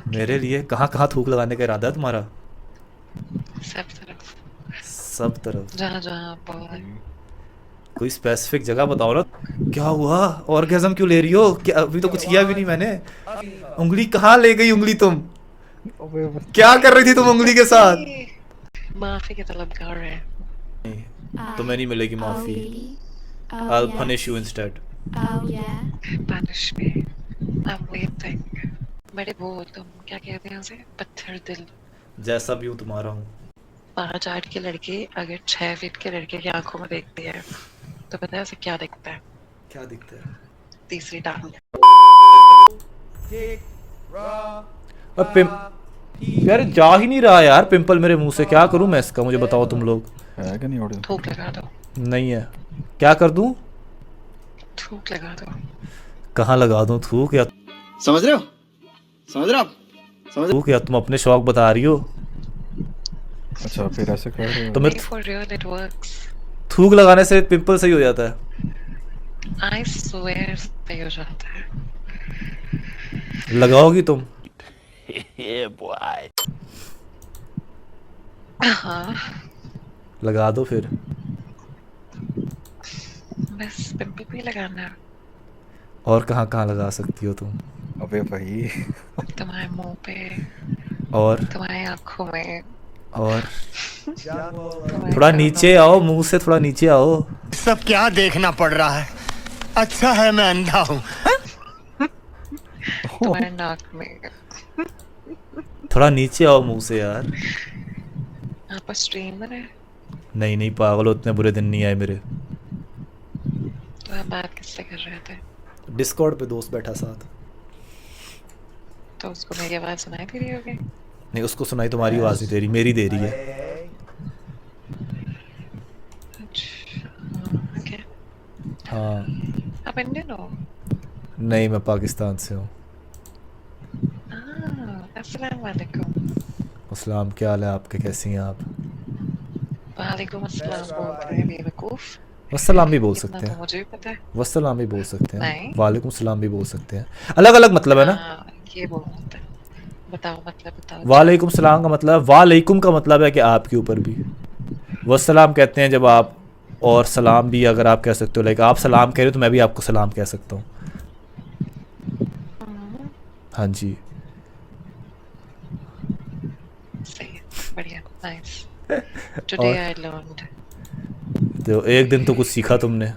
मेरे लिए कहाँ कहाँ थूक लगाने का इरादा है तुम्हारा? सब तरफ, सब तरफ? जहाँ जहाँ आप बोले। कोई स्पेसिफिक जगह बताओ ना। क्या हुआ? ऑर्गेज़म क्यों ले रही हो? क्या अभी तो कुछ किया भी नहीं मैंने। उंगली कहाँ ले गई? उंगली तुम अबे बस। क्या कर रही थी तुम उंगली के साथ? माफी, माफी के तलबगार है। तुम्हें नहीं मिलेगी Oh, माफी। really? Oh, I'll yes. punish you instead. Oh, yeah. Punish me. I'm waiting. बड़े वो तुम क्या कहते हैं उसे, पत्थर दिल। जैसा भी हूँ तुम्हारा हूँ। 5'8" के लड़के अगर 6 फीट के लड़के की आंखों में देखती है तो पता है उसे क्या दिखता है? क्या दिखता है? तीसरी टांग। अब यार जा ही नहीं रहा यार पिंपल मेरे मुंह से। क्या करूं मैं इसका? मुझे बताओ तुम लोग। है कि नहीं ऑडियो? थूक लगा दो, नहीं है। क्या कर दूं? थूक लगा दो। कहाँ लगा दूं थूक? या समझ रहे हो? समझ रहे हो आप? थूक या तुम अपने शौक बता रही हो? अच्छा फिर ऐसे कर रहे हो? तुम्हें नहीं, for real it works. थूक लगाने से पिंपल सही हो जाता है? I swear सही हो जाता है। लगाओगी तुम? हाँ, लगा दो फिर। बस पिंपल भी लगाना है। और कहाँ कहाँ लगा सकती हो तुम? अबे भाई। तुम्हारे मुंह पे, और तुम्हारी आंखों में, और तुम्हारे थोड़ा कानों नीचे में, आओ, मुंह से थोड़ा नीचे आओ। सब क्या देखना पड़ रहा है? अच्छा है मैं अंधा हूँ। तुम्हारे नाक में। थोड़ा नीचे आओ मुंह से यार। आप स्ट्रीमर है नहीं नहीं पागल, उतने बुरे दिन नहीं आए मेरे। तो आप बात किससे कर रहे थे? डिस्कॉर्ड पे दोस्त बैठा साथ। तो उसको मेरी आवाज सुनाई दे रही होगी। नहीं उसको सुनाई तुम्हारी आवाज़ नहीं दे रही, मेरी दे रही है। अच्छा, ओके। हाँ। आप इंडियन हो? नहीं मैं पाकिस्तान से हूँ। अस्सलाम वालेकुम। अस्सलाम, क्या हाल है आपके? कैसी हैं आप? वालेकुम अस्सलाम बोलते हैं बेवकूफ। वस्सलाम भी बोल इतना सकते तो हैं। मुझे भी पता है। वस्सलाम भी बोल सकते हैं। नहीं, वालेकुम सलाम भी बोल सकते हैं। अलग अलग मतलब है ना? हाँ ये बोलना होता है। बताओ मतलब, बताओ वालेकुम सलाम का मतलब, वालेकुम का मतलब है कि आपके ऊपर भी। वस्सलाम कहते हैं जब आप, और सलाम भी अगर आप कह सकते हो, लाइक आप सलाम कह रहे हो तो मैं भी आपको सलाम कह सकता हूँ। हाँ जी। सही है, बढ़िया, नाइस। टुडे और आई लर्नड। तो एक दिन तो कुछ सीखा तुमने।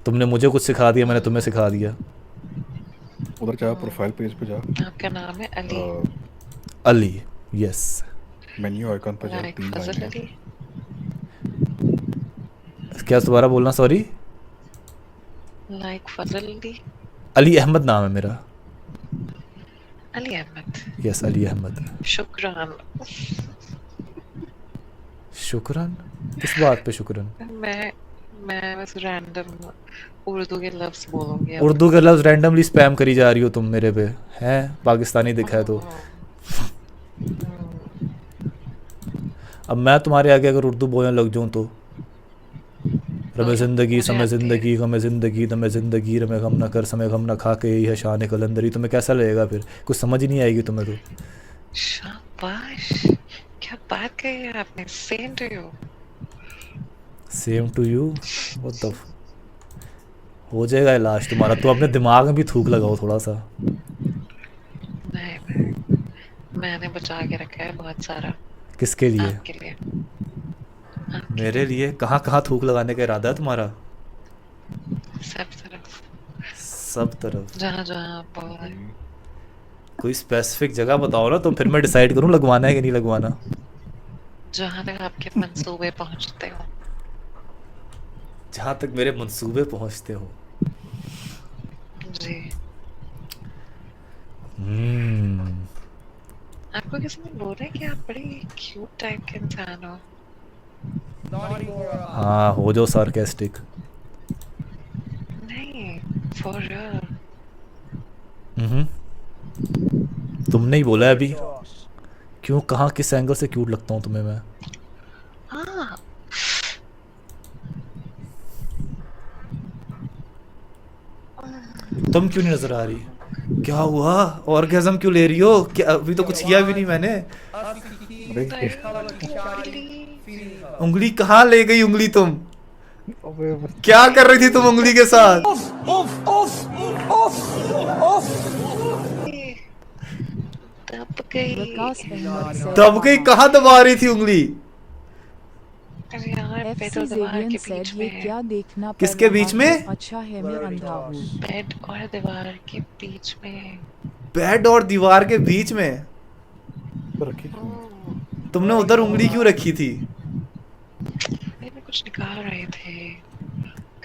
तुमने मुझे कुछ सिखा दिया, मैंने तुम्हें सिखा दिया। उधर जा, प्रोफाइल पेज पे जा। आपका नाम है Ali? Ali, yes. Menu icon पे जा, लाइक 3 फजल लाइनें। अली? क्या दोबारा बोलना, सॉरी। लाइक फजल अली? अली अहमद नाम है मेरा। अली अहमद। यस अली अहमद। शुक्रान। शुक्रान? किस बात पे शुक्रान? मैं बस रैंडम उर्दू के लफ्ज बोलूंगी अब। उर्दू के लफ्ज़ रैंडमली स्पैम करी जा रही हो तुम मेरे पे। हैं पाकिस्तानी दिखा है तो। अब मैं तुम्हारे आगे अगर उर्दू बोलने लग जाऊँ तो रमे ज़िंदगी मुझे समय आती है। ज़िंदगी गमे ज़िंदगी दमे ज़िंदगी रमे गम ना कर समय गम ना खा के यही है शान कलंदरी, तुम्हें कैसा लगेगा फिर? कुछ समझ ही नहीं आएगी तुम्हें तो। शाबाश, क्या बात कही है आपने। Same to you. Same to you? What the, हो जाएगा इलाज तुम्हारा। तो अपने दिमाग में भी थूक लगाओ थोड़ा सा। नहीं, मैंने बचा के रखा है बहुत सारा किसके लिए? आपके लिए। आपके मेरे लिए लिए कहाँ कहाँ थूक लगाने का इरादा है तुम्हारा? सब तरफ, सब तरफ? जहाँ जहाँ आप बोले। कोई स्पेसिफिक जगह बताओ ना, तो फिर मैं डिसाइड करूँ लगवाना है कि नहीं लगवाना। जहाँ तक आपके मंसूबे पहुँचते हो। जहाँ तक मेरे मंसूबे पहुँचते हो। जी। हम्म। आपको किसी ने बोला है कि आप बड़ी क्यूट टाइप के इंसान हो? हाँ हो जाओ सार्केस्टिक। नहीं, फॉर रियल। तुमने ही बोला है अभी। क्यों, कहाँ, किस एंगल से क्यूट लगता हूँ तुम्हें मैं? हाँ, तुम क्यों नहीं नजर आ रही? क्या हुआ? ऑर्गेज़म क्यों ले रही हो? क्या अभी तो कुछ किया भी नहीं मैंने। अरे उंगली कहाँ ले गई उंगली तुम? अबे क्या कर रही थी तुम उंगली के साथ? दब गई। विकास अहमद said दब गई? कहाँ दबा रही थी उंगली? अरे यार FC बेड और दीवार Xavier के said बीच ये में है। क्या देखना पड़ किसके रहा बीच है? में? अच्छा है मैं अंधा हूँ। बेड और दीवार के बीच में। बेड और दीवार के बीच में? तो रखी क्यों? तुमने उधर उंगली क्यों रखी थी? मैं कुछ निकाल रहे थे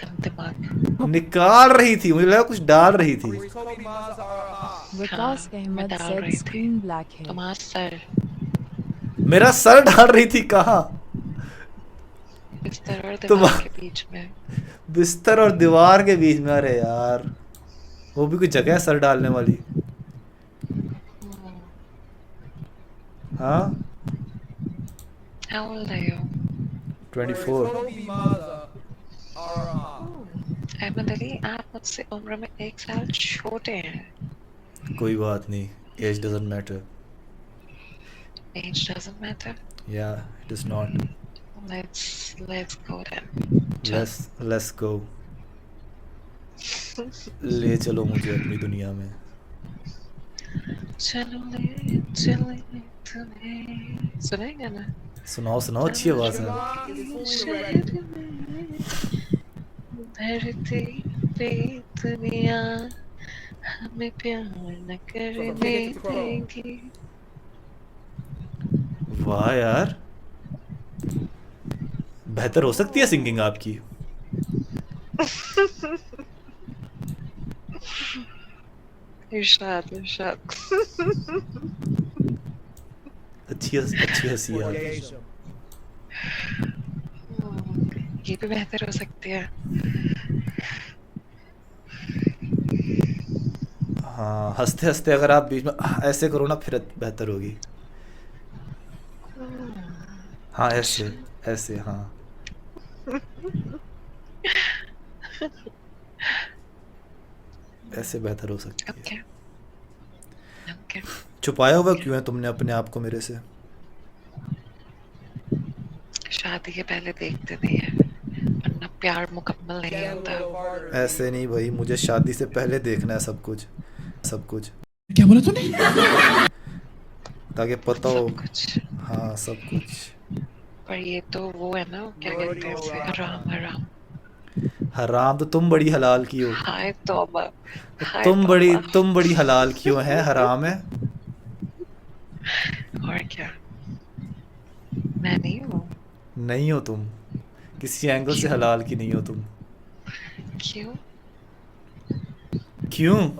गंदे दिमाग। निकाल रही थी, मुझे लगा कुछ डाल रही थी। विकास मैं अहमद डाल said रही थी। screen black है। तुम्हारा सर मेरा सर डाल रही थी? कहाँ? बिस्तर और तुम- दीवार के बीच में। बिस्तर और दीवार के बीच में? अरे यार, वो भी कोई जगह है सर डालने वाली? हाँ, How old are you? 24। Ahmad Ali आप मुझसे उम्र में 1 साल छोटे हैं। कोई बात नहीं, age doesn't matter. Age doesn't matter. या it is not. Let's go then. Let's go. ले चलो मुझे अपनी दुनिया में। चलो ले चले तुम्हें। सुनेंगे ना? सुनाओ सुनाओ, अच्छी आवाज है। शहर में धरती पे दुनिया हमें प्यार न करने देगी। वाह यार, बेहतर हो सकती है सिंगिंग आपकी। इरशाद इरशाद। अच्छी हंसी यार। ये भी बेहतर हो सकती है। हाँ, हंसते हंसते अगर आप बीच में ऐसे करो ना, फिर बेहतर होगी। हाँ, ऐसे ऐसे, हाँ। ऐसे बेहतर हो सकती है। Okay okay. छुपाया हुआ क्यों है तुमने अपने आप को मेरे से? शादी के पहले देखते नहीं है, वरना प्यार मुकम्मल नहीं होता। ऐसे नहीं भाई, मुझे शादी से पहले देखना है सब कुछ, सब कुछ, क्या बोला तूने? ताकि पता हो। सब कुछ। हाँ, सब कुछ। पर ये तो वो है ना, क्या कहते हैं उसे, हराम हराम। हराम तो तुम बड़ी हलाल की हो। हाय तौबा। हाय तुम बड़ी हलाल क्यों है? हराम है। और क्या, मैं नहीं हूँ। नहीं हो तुम, किसी एंगल से हलाल की नहीं हो तुम। क्यों? क्यों?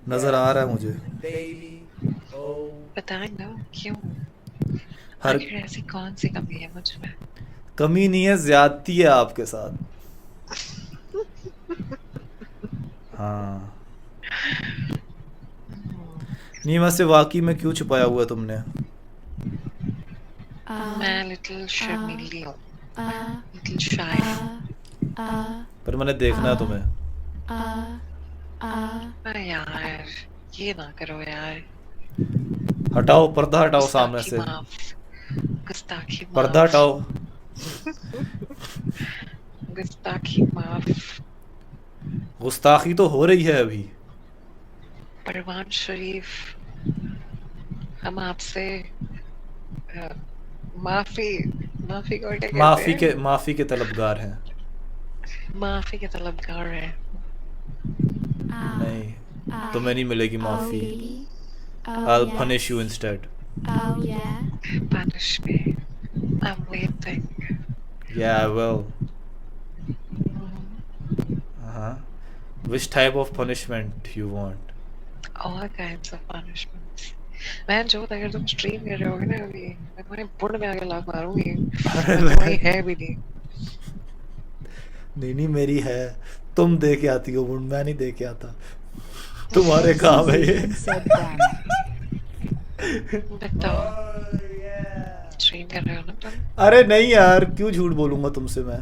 नजर आ रहा है मुझे। बताएं ना क्यों? हर आखिर ऐसी कौन सी कमी है मुझ में? कमी नहीं है, ज्यादती है आपके साथ। हाँ, नहीं वैसे वाकई में क्यों छुपाया हुआ है तुमने? मैं लिटिल शर्मीली हूँ, लिटिल शाय। पर मैंने देखना है तुम्हें। अरे यार, ये ना करो यार। हटाओ पर्दा, हटाओ सामने से। गुस्ताखी माफ। पर्दा हटाओ। गुस्ताखी माफ। गुस्ताखी तो हो रही है अभी। परवान शरीफ, हम आपसे माफी माफी को क्या कहते हैं? माफी के तलबगार हैं। माफी के तलबगार हैं। नहीं, तुम्हें नहीं मिलेगी माफी। I'll punish you instead. Oh yeah. Punish me. I'm waiting. Yeah, I will. Which type of punishment you want? All kinds of punishments. मैं जो अगर तुम स्ट्रीम कर रहे होगे ना अभी, मैं तुम्हारे बुढ़ में आके लात मारूंगी। तुम्हारी है भी नहीं। नहीं मेरी है। तुम दे के आती हो, मैं नहीं दे के आता। तुम्हारे काम है ये। said damn. बताओ, स्ट्रीम कर रहे हो ना तुम? अरे नहीं यार, क्यों झूठ बोलूंगा तुमसे मैं?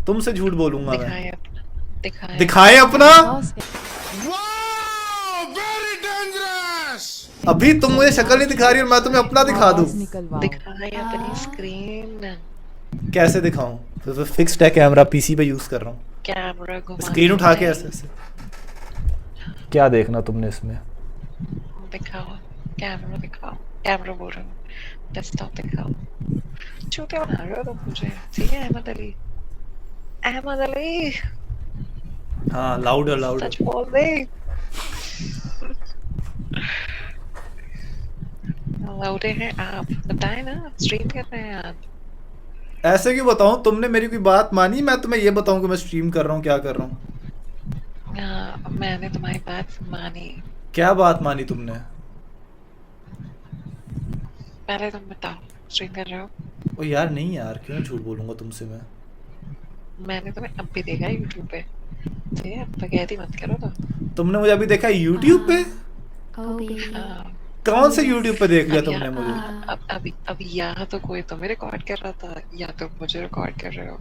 तुमसे झूठ बोलूंगा मैं? दिखाए अपना, दिखाए। दिखाए अपना? विकास अभी तुम मुझे शक्ल नहीं दिखा रही और मैं तुम्हें अपना दिखा दूं। आवाज निकलवाओ। दिखाई अपनी स्क्रीन, कैसे दिखाऊं? तो फिक्स्ड है कैमरा, पीसी पे यूज कर रहा हूँ। कैमरा घुमा स्क्रीन उठा के ऐसे ऐसे। क्या देखना तुमने इसमें? दिखाओ, कैमरा दिखाओ, कैमरा बोल रहा हूँ, डेस्कटॉप दिखाओ। चूतिया बना रहे हो तुम मुझे, ठीक है अहमद अली? अहमद अली हाँ, लाउडर लाउडर। सच बोल दे। लाउडे हैं आप, बताए ना स्ट्रीम कर रहे हैं आप। ऐसे क्यों बताऊं? तुमने मेरी कोई बात मानी? मैं तुम्हें ये बताऊं कि मैं स्ट्रीम कर रहा हूँ, क्या कर रहा हूँ? हाँ, मैंने तुम्हारी बात मानी। क्या बात मानी तुमने? पहले तुम बताओ स्ट्रीम कर रहे हो? ओ यार नहीं यार, क्यों झूठ बोलूंगा तुमसे मैं? मैंने तुम्हें अब भी देखा यूट्यूब पे, ठीक है? बगैती मत करो तो। तुमने मुझे अभी देखा यूट्यूब पे? Oh baby. हाँ, कौन से यूट्यूब पे देख लिया अब तुमने मुझे? अभी या तो कोई तुम्हें रिकॉर्ड कर रहा था या तो मुझे रिकॉर्ड कर रहे हो।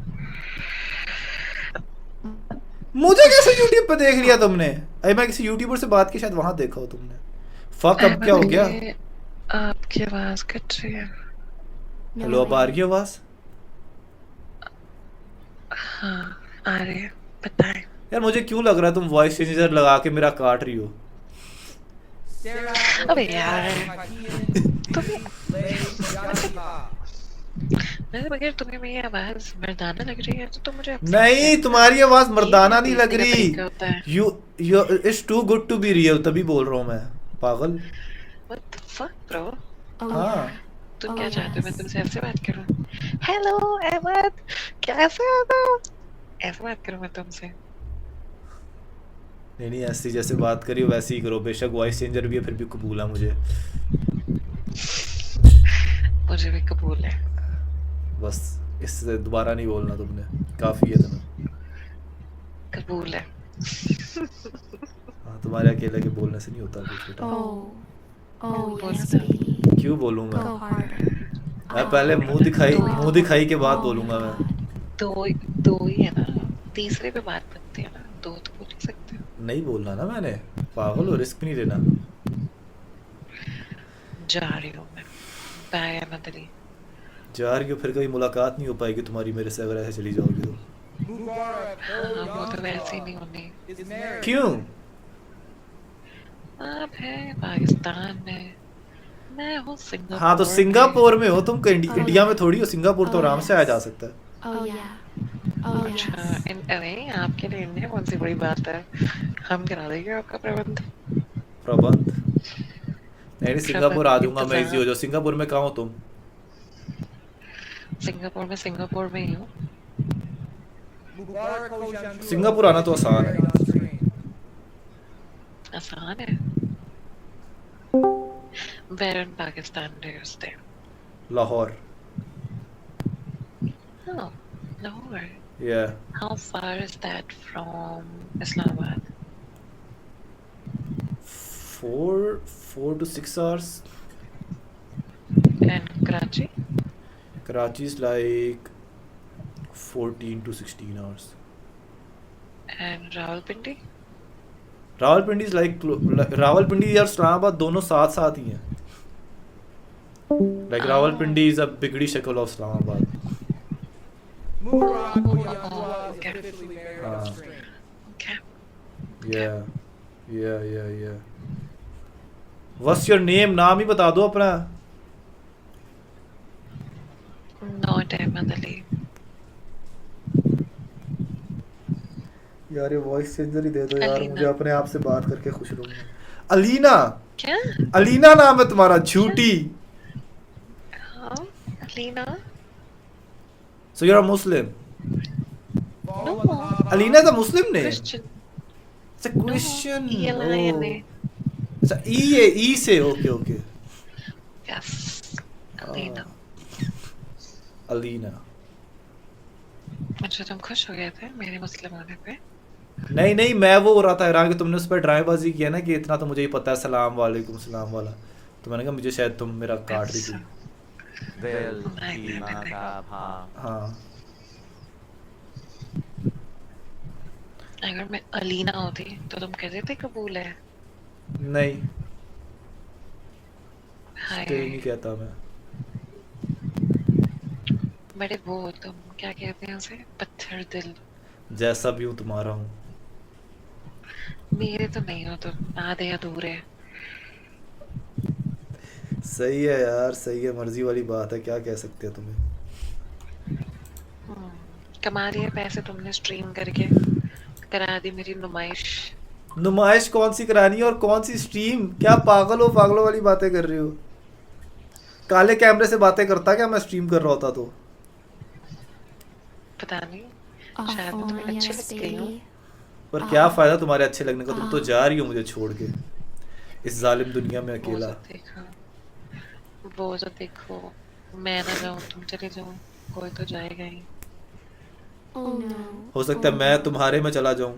मुझे कैसे यूट्यूब पे देख लिया तुमने? अरे मैं किसी यूट्यूबर से बात की, शायद वहां देखा हो तुमने। फक, अब क्या हो गया? आपकी आवाज कट रही है। हेलो, अब आ रही है आवाज? हाँ आ रही है, बताएं। यार मुझे क्यों लग रहा है तुम वॉइस चेंजर लगा के मेरा काट रही हो? अबे यार तुम्हें मैंने बगैर तुम्हें मेरी आवाज मर्दाना लग रही है तो तुम मुझे upset नहीं, कैसे- तुम्हारी आवाज मर्दाना नहीं लग देखने का रही। तरीका होता है। You it's too good to be real, तभी बोल रहा हूँ मैं, पागल। What the fuck bro? Oh हाँ। yeah. तुम Oh, क्या चाहते हो मैं yes. तुमसे ऐसे बात करूं? हेलो अहमद, कैसे हो तुम? ऐसे बात करूं मैं तुमसे? नहीं नहीं, ऐसी जैसे बात करी हो वैसे ही करो। बेशक वॉइस चेंजर भी है, फिर भी कबूल है मुझे। मुझे भी कबूल है। बस इससे दोबारा नहीं बोलना तुमने, काफी है तुम्हें। कबूल है। हाँ, तुम्हारे अकेले के बोलने से नहीं होता कुछ बेटा। Oh. Oh बोलो yes ना। baby. क्यों बोलूंगा? Go harder. मैं पहले मुंह दिखाई के बाद बोलूंगा मैं। दो ही है ना, तीसरे पे बात बनती है ना, दो तो बोल ही सकते हो। नहीं बोलना ना मैंने, पागल हो, रिस्क नहीं लेना। जा रही हूँ मैं, बाय अहमद अली। जा रही हो? फिर कभी मुलाकात नहीं हो पाएगी तुम्हारी मेरे से अगर ऐसे चली जाओगी तो। हाँ वो तो वैसे ही नहीं होनी। क्यों? आप हैं पाकिस्तान में, मैं हूँ सिंगापुर। हाँ तो सिंगापुर में हो तुम, इंडिया में थोड़ी हो। सिंगापुर तो आराम से आया जा सकता है। Oh yeah. Oh अच्छा, yes. अरे आपके लिए इंडिया कौन सी बड़ी बात है, हम करा देंगे आपका प्रबंध। प्रबंध? नहीं, सिंगापुर आ जाऊंगा मैं, इंतजार। इजी हो जाओ। सिंगापुर में कहाँ हो तुम? सिंगापुर में ही हूँ। सिंगापुर आना तो आसान है। आसान है। Where in Pakistan do you stay? Lahore. Oh, Lahore. Yeah. How far is that from Islamabad? 4 to 6 hours. And Karachi? Karachi is like 14 to 16 hours. And Rawalpindi? Rawalpindi is like Rawalpindi और इस्लामाबाद दोनों साथ साथ ही हैं। लाइक रावलपिंडी इज अ बिगड़ी शक्ल of Islamabad. Okay. हाँ, Okay. या what's your name? नाम ही बता दो अपना। Not Ahmad Ali. यार ये वॉइस चेंजर ही दे दो यार, अलीना। मुझे अपने आप से बात करके खुश रहूंगा। अलीना? क्या? अलीना नाम है तुम्हारा? झूठी। हाँ, Alina? So you are Muslim? No. Alina is a Muslim name? Christian. It's a Christian. E-L-I-N-A. अच्छा, ई से। Okay okay. Yes. Alina. Alina. अच्छा तुम खुश हो गए थे मेरे मुस्लिम होने पे? नहीं, मैं वो हो रहा था हैरान कि तुमने उस पर ड्रामेबाजी किया ना कि इतना तो मुझे ही पता है सलाम वालेकुम सलाम वाला, तो मैंने कहा मुझे शायद तुम मेरा काट रही थी। नहीं। हाँ। अगर मैं अलीना होती तो तुम कहते थे कबूल है। नहीं, स्टिल नहीं कहता मैं। बड़े वो तुम क्या कहते हैं उसे, पत्थर दिल। जैसा भी हूँ तुम्हारा हूँ। मेरे तो नहीं हो तुम, आधे अधूरे। सही है यार, सही है, मर्जी वाली बात है, क्या कह सकते हैं तुम्हें। कमा लिए पैसे तुमने स्ट्रीम करके, करा दी मेरी नुमाइश। नुमाइश कौन सी करानी है और कौन सी स्ट्रीम? क्या पागल हो, पागलों वाली बातें कर रहे हो? काले कैमरे से बातें करता क्या मैं स्ट्रीम कर रहा होता तो? पता नहीं, Off शायद मैं तुम्हें only अच्छी as लग गई हूँ। daily. पर क्या फायदा तुम्हारे अच्छे लगने का, तुम तो जा रही हो मुझे छोड़ के इस जालिम दुनिया में वो अकेला। तो देखो, वो तो देखो, मैं ना जाऊँ तुम चले जाओ, कोई तो जाएगा ही। Oh no. हो सकता है मैं तुम्हारे में चला जाऊं।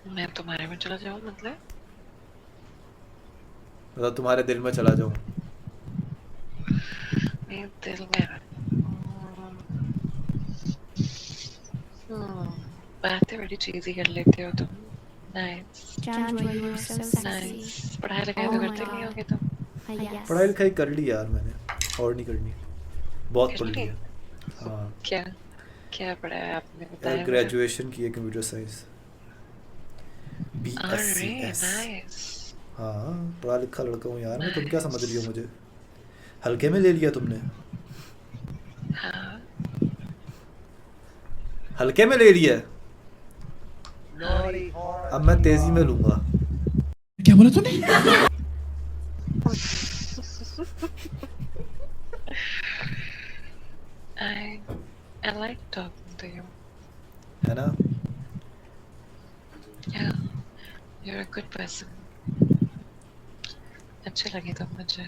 मैं तुम्हारे में चला जाऊँ मतलब? मतलब तुम्हारे दिल में चला जाऊं। मेरे दिल में बातें बड़ी चीज़ी कर लेते हो तुम। Nice Janjua, you are so sexy. Nice. पढ़ाई लिखाई Oh तो my करते नहीं God. होगे तुम? Yes. पढ़ाई लिखाई कर ली यार मैंने, और नहीं करनी, बहुत कर पढ़ ली? लिया। हाँ क्या क्या पढ़ा है आपने, यार, बताया मुझे। ग्रेजुएशन की है कंप्यूटर साइंस, अरे BScs। नाइस। हाँ पढ़ा लिखा लड़का हूँ यार मैं, तुम क्या समझ रही हो मुझे? हल्के में ले लिया तुमने? हाँ हल्के में ले लिया? अब मैं तेजी में लूंगा। क्या बोला तूने? I like talking to you. है ना? Yeah, you're a good person. अच्छे लगे तुम मुझे,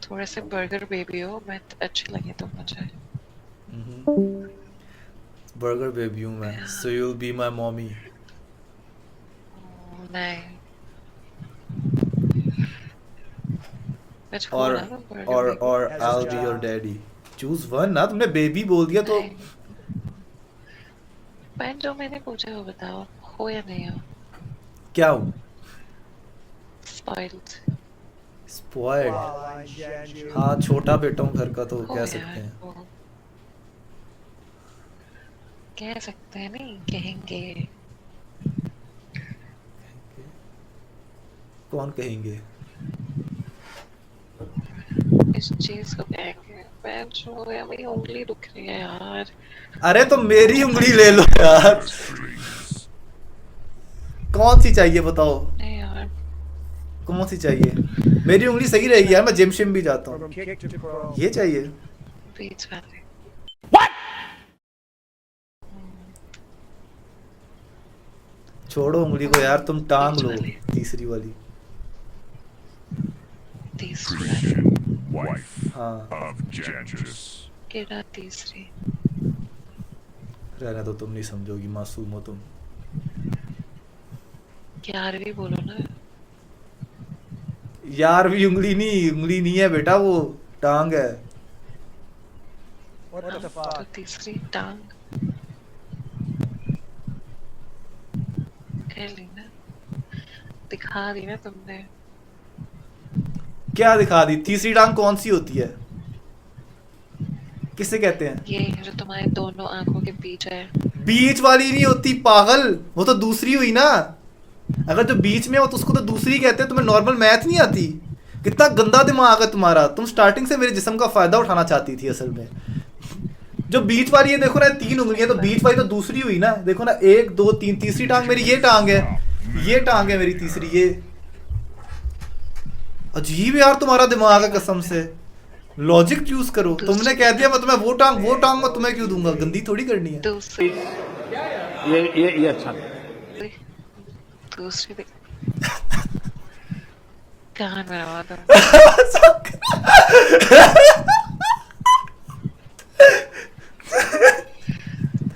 थोड़े से बर्गर बेबी हो बट अच्छे लगे तुम मुझे। बर्गर बेबी हूँ मैं, so you'll be my mommy। नहीं कुछ और बोला ना burger baby। और I'll be your daddy। Choose one ना, तुमने बेबी बोल दिया तो। नहीं। पर जो मैंने पूछा वो बताओ, हो या नहीं हो? क्या हूँ? Spoiled। स्पॉइल्ड? हाँ छोटा बेटा हूँ घर का, तो हो कह यार, सकते हैं। हो। कह सकते हैं नहीं, कहेंगे। कौन कहेंगे? इस चीज को कहेंगे। मैं जो है, मेरी उंगली दुख रही है यार। अरे तो मेरी उंगली ले लो यार। कौन सी चाहिए बताओ? नहीं यार, कौन सी चाहिए? मेरी उंगली सही रहेगी यार, मैं जिम शिम भी जाता हूँ। ये चाहिए? बीच वाले। छोड़ो उंगली को यार, तुम टांग लो वाली। तीसरी वाली। तीसरी वाली। wife हाँ of Janjus. केड़ा तीसरी? रहने दो, तुम नहीं समझोगी, मासूम हो तुम। 11वीं बोलो ना। यार भी उंगली नहीं है बेटा, वो टांग है। तो तीसरी टांग कह ली ना, दिखा दी ना तुमने। क्या दिखा दी? तीसरी टांग कौन सी होती है? किसे कहते हैं? ये जो तुम्हारे दोनों आंखों के बीच है। बीच वाली नहीं होती पागल, वो तो दूसरी हुई ना। अगर जो बीच में हो तो उसको तो दूसरी कहते हैं। तुम्हें नॉर्मल मैथ नहीं आती? कितना गंदा दिमाग है तुम्हारा। तुम स्टार्टिंग से मेरे जिस्म का फायदा उठाना चाहती थी असल में। जो बीच वाली है देखो ना, 3 उंगलियां, तो बीच वाली तो दूसरी हुई ना। देखो ना, 1 2 3, तीसरी टांग मेरी ये टांग है, ये टांग है मेरी तीसरी। ये अजीब यार तुम्हारा दिमाग है कसम से। लॉजिक यूज करो। तुमने कह दिया मैं तुम्हें वो टांग मैं तुम्हें क्यों दूंगा? गंदी थोड़ी करनी है। दूसरी ये अच्छा नहीं। दूसरी कान में लगा दो।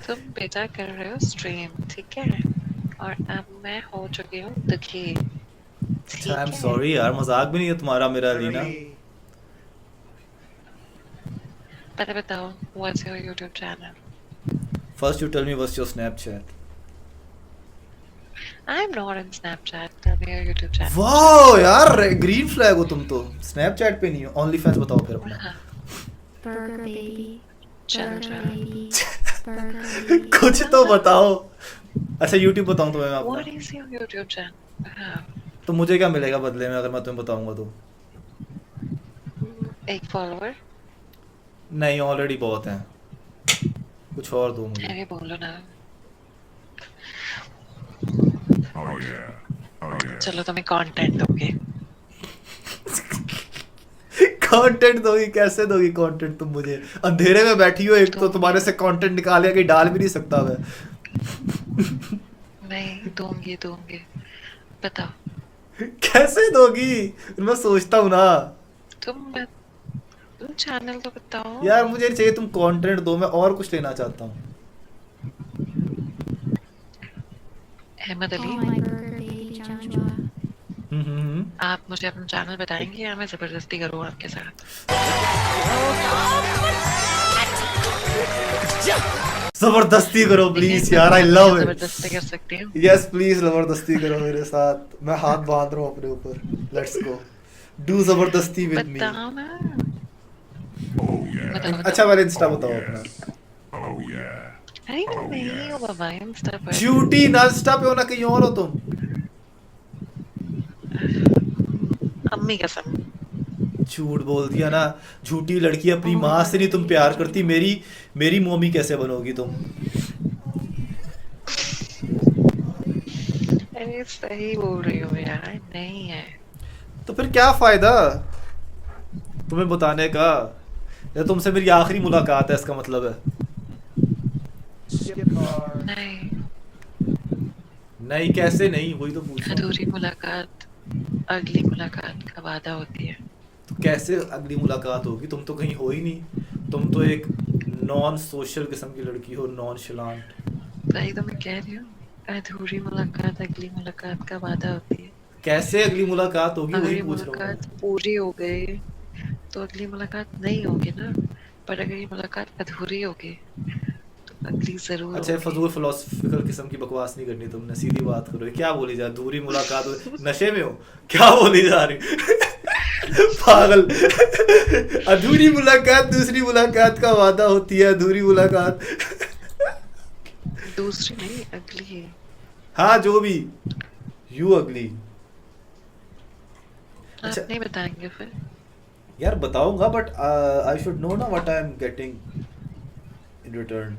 तुम बेटा कर रहे हो स्ट्रीम, ठीक है? और अब मैं हो चुकी हूँ दुखी। ठीक आई एम है? सॉरी यार, मजाक भी नहीं है तुम्हारा मेरा लीना। पहले बताओ, what's your YouTube channel? First you tell me what's your Snapchat. I'm not on Snapchat. Tell me your YouTube channel. Wow यार, ग्रीन फ्लैग हो तुम तो। स्नैपचैट पे नहीं हो, ओनली फैंस बताओ फिर अपना। Burger baby. Channel Burger channel. baby. Burger baby. कुछ तो बताओ। अच्छा यूट्यूब बताऊं तुम्हें मैं What अपना? is your YouTube channel? तो मुझे क्या मिलेगा बदले में अगर मैं तुम्हें बताऊंगा तो? एक follower? नहीं, ऑलरेडी बहुत हैं। कुछ और दो मुझे। अरे बोलो ना। Oh yeah. Oh yeah. चलो तुम्हें content दोगे। कंटेंट दोगी? कैसे दोगी कंटेंट तुम मुझे? अंधेरे में बैठी हो, एक तो तुम्हारे से कंटेंट निकाल के डाल भी नहीं सकता मैं। नहीं दूंगी। बताओ। कैसे दोगी? मैं सोचता हूँ ना तुम चैनल तो बताओ। यार, मुझे चाहिए तुम कंटेंट दो, मैं और कुछ लेना चाहता हूँ। Ahmad Oh Ali, my burger baby Joshua. आप मुझे अपना चैनल बताएंगे या मैं जबरदस्ती करूँ आपके साथ? जबरदस्ती करो प्लीज यार, आई लव इट। जबरदस्ती कर सकती हूँ। यस प्लीज, जबरदस्ती करो मेरे साथ। मैं हाथ बांध रहा हूँ अपने ऊपर। लेट्स गो, डू जबरदस्ती विद मी। बताओ ना। Oh yeah. बताओ। अच्छा पहले इंस्टा बताओ अपना। Oh yeah. अरे नहीं हो बाबा, इंस्टा पर। झूठी ना, इंस्टा पे हो ना, कहीं और हो तुम। अम्मी कसम। झूठ बोल दिया ना। झूठी लड़की अपनी माँ से नहीं तुम प्यार करती, मेरी मम्मी कैसे बनोगी तुम? अरे सही बोल रही हूँ यार, नहीं है। तो फिर क्या फायदा तुम्हें बताने का? या तुमसे मेरी आखिरी मुलाकात है इसका मतलब है? नहीं, नहीं कैसे नहीं, वही तो पूछ रहा हूँ। अधूरी मुलाकात अगली मुलाकात का वादा होती है। तो कैसे अगली मुलाकात होगी? तुम तो कहीं हो ही नहीं। तुम तो एक नॉन सोशल किस्म की लड़की हो, नॉन शलांट। सही तो मैं कह रही हूँ, अधूरी मुलाकात अगली मुलाकात का वादा होती है। कैसे अगली मुलाकात होगी, अगर वही ये पूछ रहा मुलाकात हूँ। पूरी हो गई तो अगली मुलाकात नहीं होगी ना, पर अगर ये मुलाकात अधूरी होगी तो अगली जरूर अच्छा, होगी। फजूल फिलोसफिकल किस्म की बकवास नहीं करनी तुमने, सीधी बात करो। क्या बोली जा, अधूरी मुलाकात नशे में हो क्या बोली जा रही? पागल। अधूरी मुलाकात दूसरी मुलाकात का वादा होती है, अधूरी मुलाकात। दूसरी नहीं, अगली। हाँ जो भी, यू अगली। आप अच्छा। नहीं बताएंगे फिर? यार बताऊंगा, बट आई शुड नो ना what I am getting in return.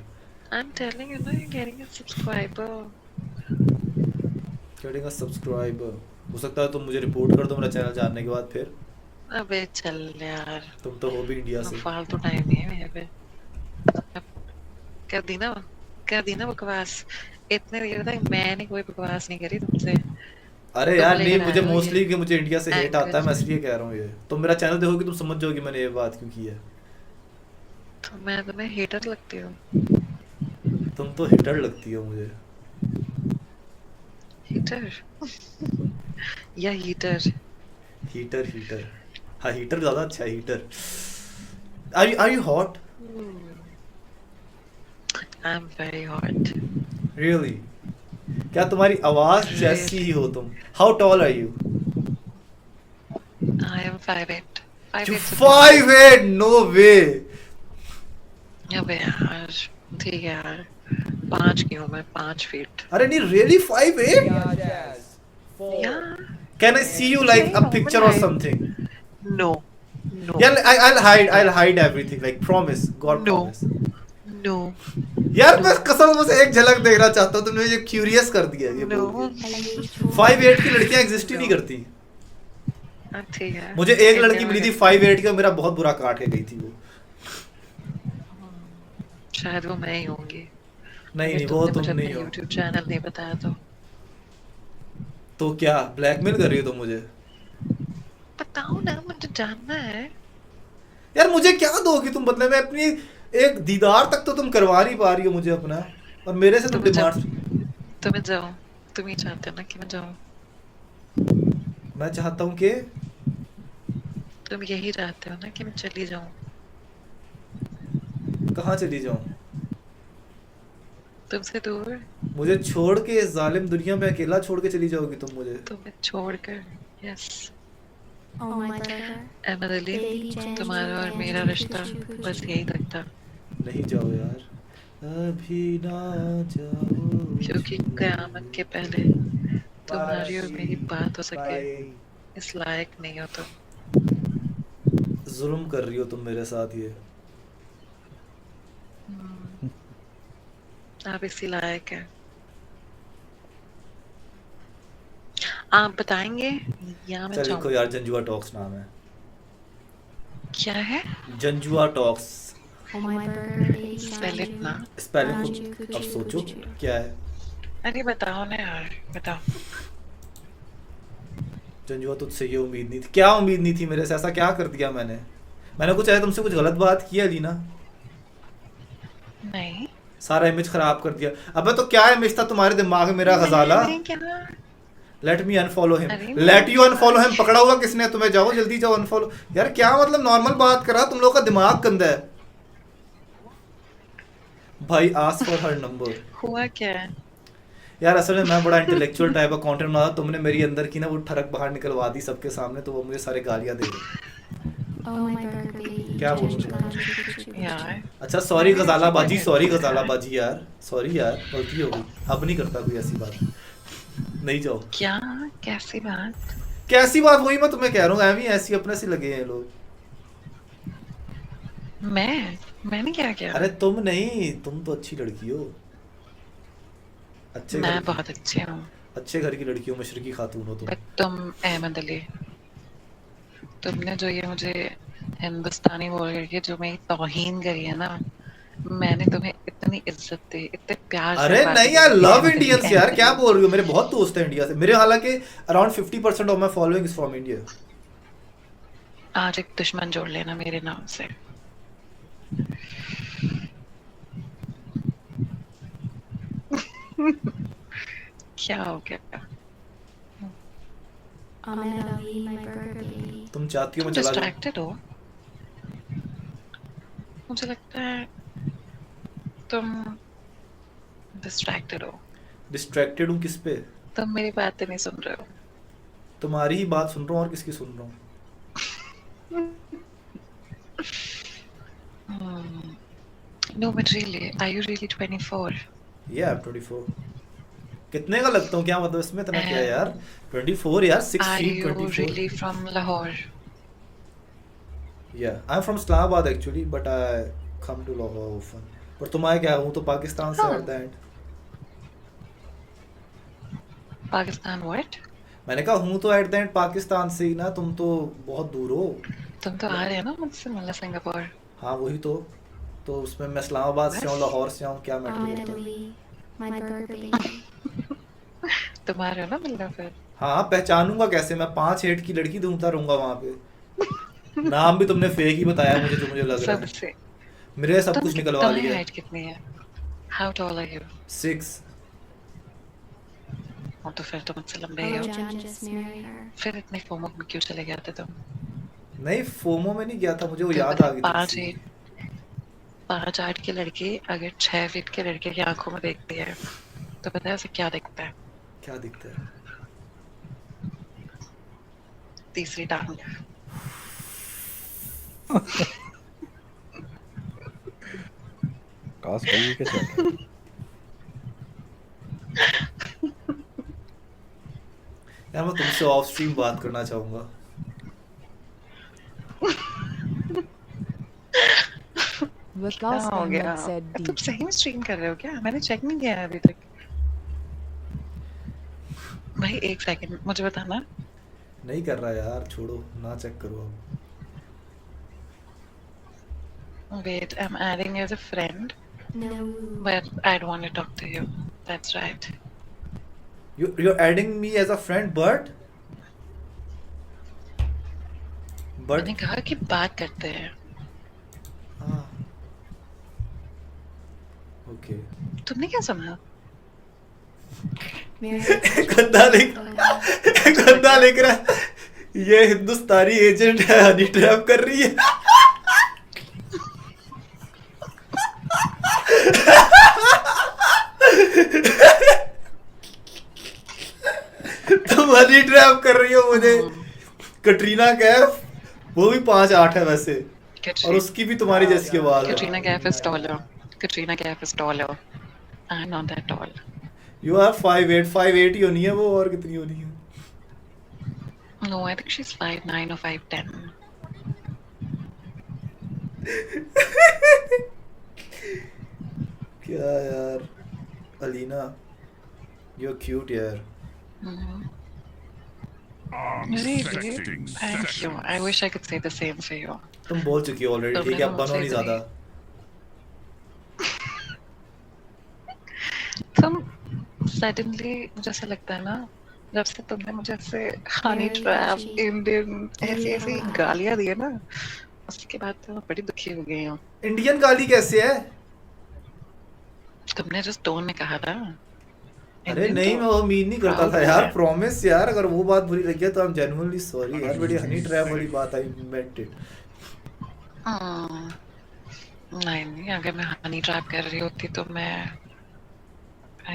I'm telling you ना, you're getting a subscriber. Getting a subscriber. हो सकता है तुम मुझे रिपोर्ट कर दो मेरा चैनल जानने के बाद। फिर अबे चल यार, तुम तो हो भी इंडिया से। फालतू टाइम नहीं है मेरे पे। अब कर दी ना बकवास। इतने देर तक मैंने कोई बकवास नहीं करी तुमसे। अरे तुम यार लेकर नहीं, आए मुझे हो मोस्टली ये कि मुझे इंडिया से हेट आता है, मैं language। इसलिए कह रहा हूँ ये। तुम मेरा चैनल देखोगे तुम समझ जाओगे मैंने ये बात क्यों की है। तो मैं तुम्हें हेटर लगती हूँ? तुम तो हिटर लगती हो मुझे। हीटर या हीटर? हीटर हीटर, हाँ हीटर ज्यादा अच्छा है, heater. Are you hot? I am very hot. Really? क्या तुम्हारी आवाज जैसी ही हो तुम? How tall are you? I am 5'8". 5'8"? No way. अबे यार ठीक है यार, 5 की हूँ मैं, 5 फीट। अरे नहीं, really 5'8"? Yeah. Can I see you like a picture और समथिंग? No. No. यार I'll hide everything, like promise, God No. promise. No. यार मैं कसम से एक झलक देखना चाहता हूँ, तुमने ये क्यूरियस कर दिया ये No. बोल के। 5'8" की लड़कियां एग्जिस्ट ही नहीं करती। ठीक है। मुझे एक लड़की मिली थी 5'8" की और मेरा बहुत बुरा काट के गई थी वो। शायद वो मैं ही होंगी। नहीं वो तुम मुझे नहीं हो। YouTube चैनल नहीं बताया तो क्या ब्लैकमेल कर रही हो तुम मुझे? बताओ ना, मुझे जानना है। यार मुझे क्या दोगी तुम बदले में? अपनी एक दीदार तक तो तुम करवा नहीं पा रही हो मुझे अपना, और मेरे से तुम डिमांड। तुम्हें जाओ, तुम ही चाहते हो ना कि मैं जाऊं। मैं चाहता हूँ कि तुम यही चाहते हो ना कि मैं चली जाऊं। कहाँ चली जाऊँ? तुमसे दूर। मुझे छोड़ के इस जालिम दुनिया में अकेला छोड़ के चली जाओगी तुम मुझे? तुम्हें छोड़कर, yes Oh my burger. Ahmad Ali, Baby Jan तुम्हारा और Jan मेरा Jan रिश्ता Kuchu Kuchu. बस यही तक था, नहीं जाओ यार, अभी ना जाओ। क्योंकि कयामत के पहले तुम्हारी और मेरी बात हो सके इस लायक नहीं हो तुम। जुल्म कर रही हो तुम मेरे साथ ये। आप इसी लायक हैं। आप बताएंगे या मैं चल लिखो जाऊं? यार, जंजुआ टॉक्स नाम है। क्या है? Janjua talks. Oh my burger. Baby Spell it Jan ना। स्पेलिंग Kuchu खुद Kuchu अब सोचो Kuchu. क्या है। अरे बताओ ना यार, बताओ। जंजुआ तुझसे ये उम्मीद नहीं थी। क्या उम्मीद नहीं थी मेरे से? ऐसा क्या कर दिया मैंने? मैंने कुछ ऐसा तुमसे कुछ गलत बात की है लीना? नहीं सारा इमेज खराब कर दिया। अबे तो क्या इमेज था तुम्हारे दिमाग में मेरा गजाला? नहीं, क्या? Let me unfollow him. अरे लेट यू अनफॉलो हिम। पकड़ा हुआ किसने तुम्हें? जाओ जल्दी जाओ अनफॉलो। यार क्या मतलब नॉर्मल बात करा, तुम लोग का दिमाग गंदा है भाई। Ask for her number. हुआ क्या है? यार असल में मैं बड़ा इंटेलेक्चुअल टाइप का कंटेंट बना, तुमने मेरी अंदर की ना वो ठरक बाहर निकलवा दी सबके सामने, तो वो मुझे सारे गालियां दे रहे। Oh my burger. Baby क्या Jan बोलूं Jan मैं? Kuchu Kuchu Kuchu. यार अच्छा सॉरी गजाला बाजी, सॉरी गजाला बाजी यार, सॉरी यार, गलती हो गई। अब नहीं करता कोई ऐसी बात। नहीं जाओ। क्या? कैसी बात? कैसी बात? वही मैं तुम्हें कह रहा हूँ, एवी ऐसी अपने से लगे हैं लोग। मैंने क्या किया? अरे तुम नहीं, तुम तो अच्छी लड़की हो, अच्छे मैं घर की, बहुत अच्छी हूँ, अच्छे घर की लड़की हो, मशरकी खातून हो तुम। बट तुम अहमद अली, तुमने जो ये मुझे हिंदुस्तानी बोल करके जो मेरी तौहीन करी है ना, मैंने तुम्हें इतनी इज्जत दी, इतने प्यार से अरे बात नहीं की यार, थी, लव अहमद अली, इंडियंस अहमद यार, अली। क्या बोल रही हो? मेरे बहुत दोस्त हैं इंडिया से, मेरे हालांकि around 50% of my following is from India. आज एक दुश्मन जोड़ लेना मेरे नाम से। क्या हो गया? Ahmed Ali, my burger baby. तुम चाहती हो तुम मैं चला जाऊं? डिस्ट्रैक्टेड हो? मुझे लगता है तुम डिस्ट्रैक्टेड हो। डिस्ट्रैक्टेड हूँ किस पे? तुम मेरी बातें नहीं सुन रहे हो। तुम्हारी ही बात सुन रहा हूँ, और किसकी सुन रहा हूँ? No, but really, are you really 24? या 24। कितने का लगता हूँ? क्या मतलब इसमें इतना क्या है यार? 24 यार, 6 Are feet you 24। really from Lahore? Yeah, I'm from Islamabad actually, but I come to Lahore often. पर तुम्हारे क्या हूँ तो पाकिस्तान से हाँ। at the end। Pakistan what? मैंने कहा हूँ तो at the end पाकिस्तान से ही ना, तुम तो बहुत दूर हो। तुम तो आ रहे हो ना मुझसे मिलने सिंगापुर। हाँ वही तो उसमें मैं इस्लामाबाद से हूँ, लाहौर से हूँ, क्या मैटर Ahmed करता है? Ali, my burger baby. तुम आ रहे हो ना मिलने फिर? हाँ पहचानूंगा कैसे? मैं 5 हेट की लड़की ढूंढता रहूंगा वहाँ पे। नाम भी तुमने फेक ही बताया मुझे, जो मुझे लग रहा है। सबसे। मेरे सब कुछ निकलवा तुम्हारी लिया। हाइट कितनी है? How tall are you? 6। हाँ तो फिर तो मुझसे लंबे ही Oh, हो। Jan just married her. फिर इतने फोमो में क्यों चले गए थे तुम? नहीं फोमो में नहीं गया था, मुझे वो तो याद आ गई थी। 5'8" के लड़के अगर 6 फीट के लड़के की आंखों में देखती है तो पता है उसे क्या दिखता है? क्या दिखता है? तीसरी टांग। काश कहिए के चल। यार मैं तुमसे ऑफ स्ट्रीम बात करना चाहूंगा। Vikas क्या हो गया? Ahmed said तुम deep. सही में स्ट्रीम कर रहे हो क्या? मैंने चेक नहीं किया है अभी तक। भाई एक सेकंड मुझे बताना। नहीं कर रहा यार, छोड़ो ना, चेक करो अब। Wait, I'm adding you as a friend, No. but I don't want to talk to you. That's right. You're adding me as a friend, but मैंने कहा कि बात करते हैं। हाँ ओके। तुमने क्या समझा? गंदा लिख रहा है, ये हिंदुस्तानी एजेंट है, हनी ट्रैप कर रही है। तुम हनी ट्रैप कर रही हो मुझे। कटरीना कैफ वो भी 5'8" है वैसे, और उसकी भी तुम्हारी जैसी आवाज है। Katrina Kaif is taller. Katrina Kaif is taller. I'm not that tall. You are 5'8" ही होनी है वो, और कितनी होनी है? No, I think she's 5'9" or 5'10". क्या यार अलीना, यू आर क्यूट यार। Really? Sexting Thank you. session. I wish I could say the same for you. तुम बोल चुकी हो ऑलरेडी, ठीक है अब बनो नहीं ज्यादा। तुम suddenly मुझे ऐसा लगता है ना, जब से तुमने मुझे ऐसे हनी ट्रैप इंडियन ऐसी ऐसी गालियां दी है ना, उसके बाद तो मैं बड़ी दुखी हो गई हूँ। इंडियन गाली कैसे है? तुमने जिस टोन में कहा था। अरे Indian नहीं, tone, मैं वो मीन नहीं करता proud था यार, है। प्रॉमिस यार। अगर वो बात बुरी लगी है तो आई एम जेन्युइनली सॉरी यार। बड़ी हनी ट्रैप वाली बात आई मेंट इट। नहीं नहीं, अगर मैं हनी ट्रैप कर रही होती तो मैं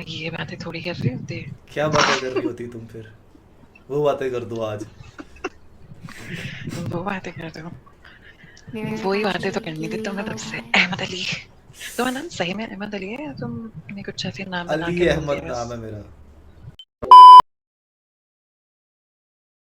ये बातें थोड़ी कर रही होती। क्या बातें कर रही होती तुम फिर? वो बातें कर दो आज। वो बातें कर रहे हो, Mirror वही बातें तो actually करनी थी really तुमने low तब से। है। अहमद अली, तुम्हारा नाम सही में अहमद अली है या तुमने कुछ ऐसे नाम बना अली के बोल अहमद दिया नाम बस? है मेरा।